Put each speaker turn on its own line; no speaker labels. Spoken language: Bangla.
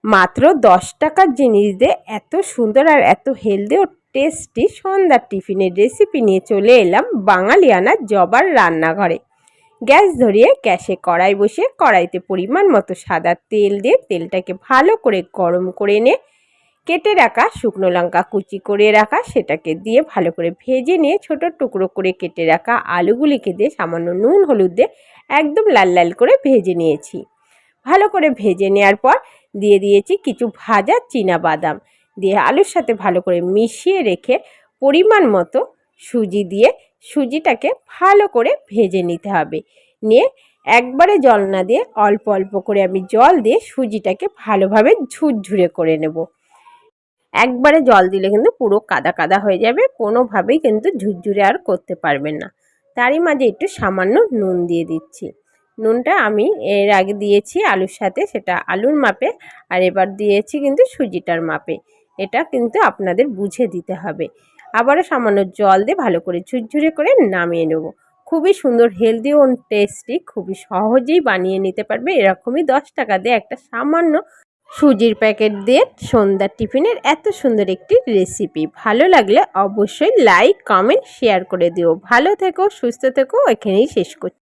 মাত্র 10 টাকার জিনিস দিয়ে এত সুন্দর আর এত হেলদি ও টেস্টি সন্ধ্যার টিফিনের রেসিপি নিয়ে চলে এলাম বাঙালিয়ানা জবার রান্নাঘরে। গ্যাস ধরিয়ে গ্যাসে কড়াই বসিয়ে কড়াইতে পরিমাণ মতো সাদা তেল দিয়ে তেলটাকে ভালো করে গরম করে নিয়ে কেটে রাখা শুকনো লঙ্কা কুচি করে রাখা সেটাকে দিয়ে ভালো করে ভেজে নিয়ে ছোট টুকরো করে কেটে রাখা আলুগুলিকে দিয়ে সামান্য নুন হলুদ দিয়ে একদম লাল লাল করে ভেজে নিয়েছি। ভালো করে ভেজে নেওয়ার পর দিয়ে দিয়েছি কিছু ভাজা বাদাম, দিয়ে আলুর সাথে ভালো করে মিশিয়ে রেখে পরিমাণ মতো সুজি দিয়ে সুজিটাকে ভালো করে ভেজে নিতে হবে। নিয়ে একবারে জল না দিয়ে অল্প অল্প করে আমি জল দিয়ে সুজিটাকে ভালোভাবে ঝুরঝুরে করে নেব। একবারে জল দিলে কিন্তু পুরো কাদা কাদা হয়ে যাবে, কোনোভাবেই কিন্তু ঝুরঝুরে আর করতে পারবেন না। তারই মাঝে একটু সামান্য নুন দিয়ে দিচ্ছি। নুনটা আমি এর আগে দিয়েছি আলুর সাথে, সেটা আলুর মাপে, আর এবার দিয়েছি কিন্তু সুজিটার মাপে। এটা কিন্তু আপনাদের বুঝে দিতে হবে। আবারও সামান্য জল দিয়ে ভালো করে ঝুরঝুরে করে নামিয়ে নেব। খুবই সুন্দর হেলদি ও টেস্টি, খুবই সহজেই বানিয়ে নিতে পারবে এরকমই 10 টাকা দিয়ে একটা সামান্য সুজির প্যাকেট দিয়ে সন্ধ্যার টিফিনের এত সুন্দর একটি রেসিপি। ভালো লাগলে অবশ্যই লাইক কমেন্ট শেয়ার করে দিও। ভালো থেকো, সুস্থ থেকো, এখানেই শেষ করছি।